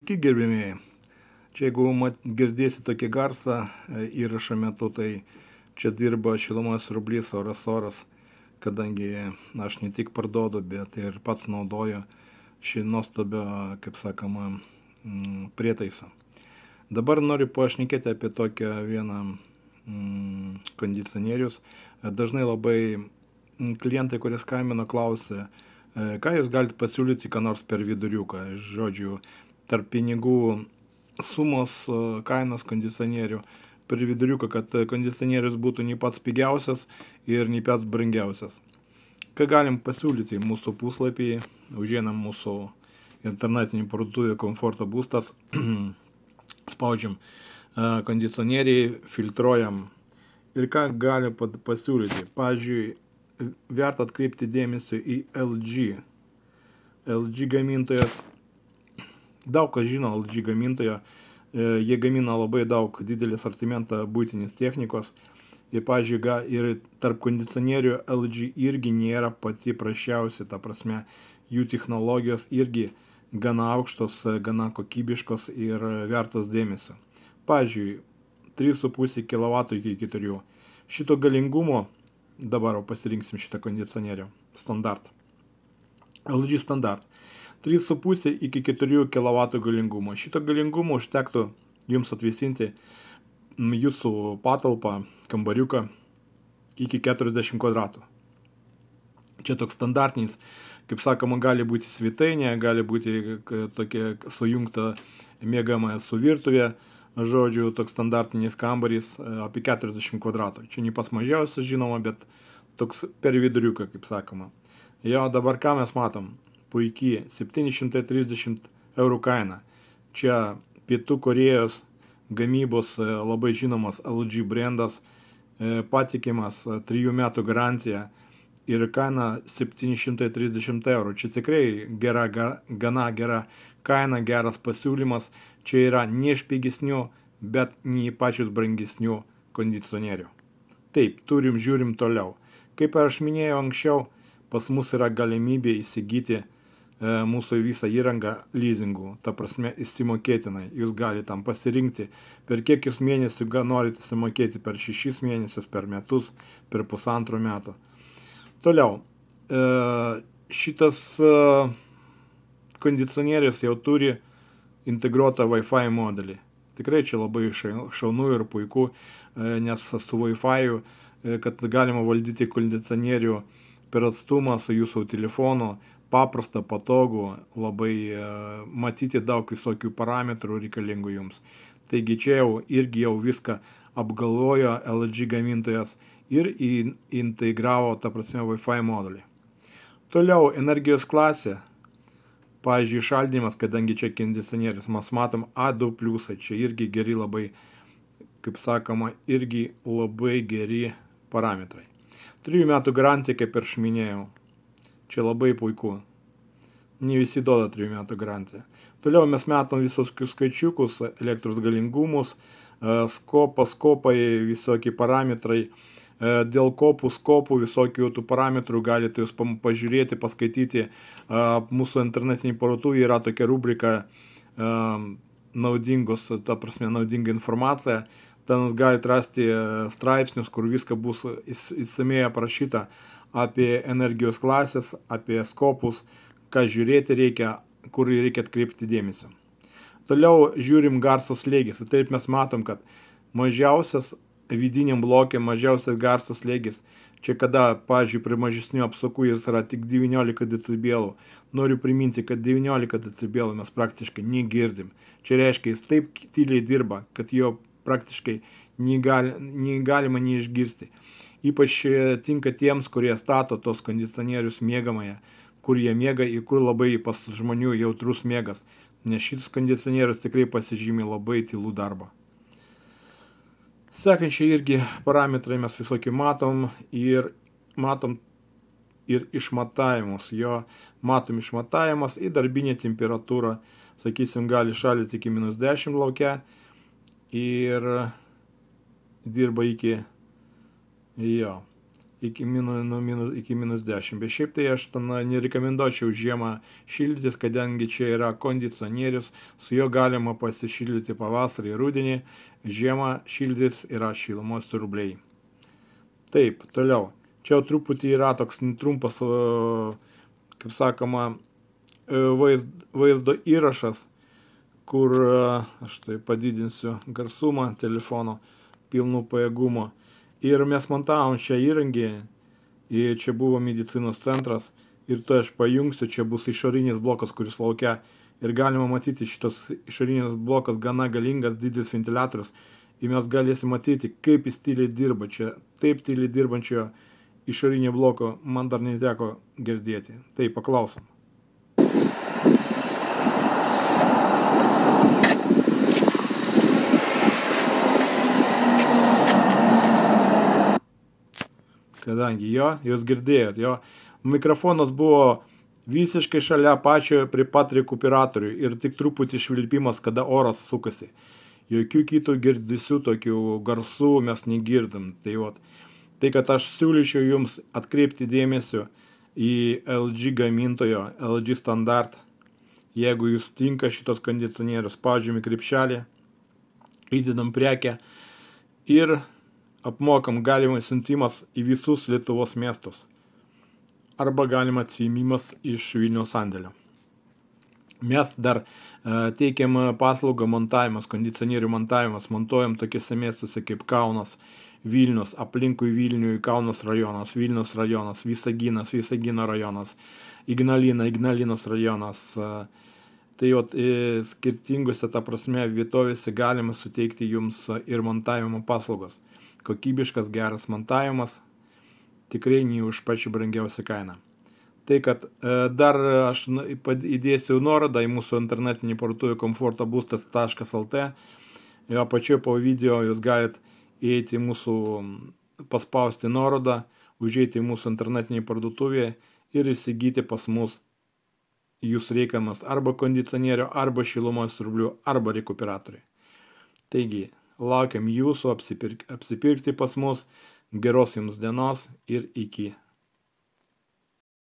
Gerbėmėjai, čia jeigu girdėsi tokį garsą įrašo metu, tai čia dirba šilumos siurblys oras, kadangi aš ne tik parduodu, bet ir pats naudoju šį nuostabio, kaip sakoma, prietaisą. Dabar noriu pašnekėti apie tokią vieną kondicionierius. Dažnai labai klientai, kurie skambina, klausia, ką jūs galite pasiūlyti, ką nors per viduriuką, žodžiu, tarp pinigų sumos kainos kondicionierių per viduriuką, kad kondicionierius būtų nei pats pigiausias ir nei pats brangiausias. Ką galim pasiūlyti mūsų puslapį, užeinam mūsų internetinį parduotuvę Komforto būstas, spaudžiam kondicionieriai, filtruojam ir ką gali pasiūlyti. Pavyzdžiui, verta atkreipti dėmesį į LG. LG gamintojas, daug kas žino LG gamintoją, jie gamina labai daug didelį asortimentą būtinės technikos. Ir, pavyzdžiui, ir tarp kondicionierių LG irgi nėra pati prasčiausia, ta prasme, jų technologijos irgi gana aukštos, gana kokybiškos ir vertos dėmesio. Pavyzdžiui, 3,5 kW iki 4. Šito galingumo, dabar pasirinksim šitą kondicionierių standartą. LG standart. 3,5 iki 4 kW galingumo. Šito galingumo užtektų jums atvėsinti jūsų patalpą, kambariuką iki 40 kvadratų. Čia toks standartinis, kaip sakoma, gali būti svetainė, gali būti tokia sujungta miegamąją su virtuvė, žodžiu, toks standartinis kambarys apie 40 kvadratų. Čia ne pas mažiausias, žinoma, bet toks per viduriuką, kaip sakoma. Jo, dabar ką mes matom? Puikiai, 730 eurų kaina. Čia Pietų Korėjos gamybos labai žinomas LG brandas, patikimas 3 metų garantija ir kaina 730 eurų. Čia tikrai gana gera kaina, geras pasiūlymas. Čia yra ne iš pigesnių, bet ne pačius brangesnių kondicionierių. Taip, žiūrim toliau. Kaip aš minėjau anksčiau, pas mus yra galimybė įsigyti mūsų visą įrangą leasingų, ta prasme įsimokėtinai. Jūs galite tam pasirinkti, per kiek jūs mėnesių norite įsimokėti, per 6 mėnesius, per metus, per 1,5 metų. Toliau, šitas kondicionierius jau turi integruotą Wi-Fi modelį. Tikrai čia labai šaunu ir puiku, nes su Wi-Fi, kad galima valdyti kondicionierių per atstumą su jūsų telefonu, paprasta, patogu, labai matyti daug visokių parametrų reikalingų jums. Taigi čia irgi viską apgalvojo LG gamintojas ir integravo, ta prasme, Wi-Fi modelį. Toliau, energijos klasė, pavyzdžiui, šaldymas, kadangi čia kondicionierius, mes matom A2+, čia irgi geri labai, kaip sakoma, irgi labai geri parametrai. 3 metų garantija, kaip ir aš minėjau. Čia labai puiku. Ne visi duoda 3 metų garantiją. Toliau mes matom visus skaičiukus, elektros galingumus, skopai, visokie parametrai. Dėl skopų visokių tų parametrų galite jūs pažiūrėti, paskaityti. Mūsų internetinė parduotuvė yra tokia rubrika naudingos, ta prasme, naudinga informacija. Ten jūs galite rasti straipsnius, kur viską bus įsamei aprašyta apie energijos klasės, apie skopus, ką žiūrėti reikia, kur reikia atkreipti dėmesio. Toliau žiūrim garso slėgis. Taip mes matom, kad mažiausias vidiniam blokė, mažiausias garso slėgis. Čia kada, pavyzdžiui, prie mažesnių apsukų jis yra tik 19 decibelų. Noriu priminti, kad 19 decibelų mes praktiškai negirdim. Čia reiškia, jis taip tyliai dirba, kad jo praktiškai negalima neišgirsti. Ypač tinka tiems, kurie stato tos kondicionierius miegamąją, kur jie miega ir kur labai pas žmonių jautrus miegas, nes šitas kondicionierius tikrai pasižymi labai tylų darbą. Sekančiai irgi parametrai mes visokie matom ir išmatavimus. Jo matom išmatavimus į darbinę temperatūrą, sakysim, gali šalyti iki -10 lauke ir dirba iki iki -10. Bet šiaip tai aš ten nerekomenduočiau žiemą šildytis, kadangi čia yra kondicionierius, su juo galima pasišildyti pavasarį, rudenį, žiemą šildytis yra šilumos siurbliai. Taip, toliau. Čia truputį yra toks trumpas, kaip sakoma, vaizdo įrašas, kur aš tai padidinsiu garsumą telefono pilnų pajėgumo. Ir mes montavom šią įrangį, ir čia buvo medicinos centras, ir tai aš pajungsiu, čia bus išorinis blokas, kuris laukia, ir galima matyti, šitas išorinis blokas gana galingas, didelis ventiliatorius, ir mes galėsim matyti, kaip jis tyliai dirba. Čia taip tyliai dirbančio išorinio bloko man dar neteko girdėti. Tai paklausom. Kadangi jūs girdėjot, jo mikrofonas buvo visiškai šalia pačio prie pat rekuperatorių ir tik truputį švilpimas, kada oras sukasi. Jokių kitų girdesių, tokių garsų mes negirdim. Tai kad aš siūlyčiau jums atkreipti dėmesio į LG gamintojo, LG standart. Jeigu jūs tinka šitos kondicionierius, pažymi krepšelį, įdedam prekę ir apmokam galima siuntimas į visus Lietuvos miestus. Arba galima atsiėmimas iš Vilniaus sandėlio. Mes dar teikiam paslaugą montavimas, kondicionierių montavimas, montuojam tokiuose miestuose kaip Kaunas, Vilnius, aplinkui Vilnių, Kaunas rajonas, Vilnius rajonas, Visaginas, Visagino rajonas, Ignalina, Ignalinos rajonas. Tai skirtingose, ta prasme, vietovėse galima suteikti jums ir montavimo paslaugos. Kokybiškas, geras montavimas, tikrai ne už pačią brangiausią kainą. Tai kad dar aš įdėsiu nuorodą į mūsų internetinį parduotuvę komfortobustas.lt. Apačioje po video jūs galit įeiti į mūsų, paspausti nuorodą, užeiti į mūsų internetinį parduotuvę ir įsigyti pas mus jūsų reikiamas arba kondicionierių, arba šilumos siurblių, arba rekuperatoriai. Taigi, laukiam jūsų apsipirkti pas mus. Geros jums dienos ir iki.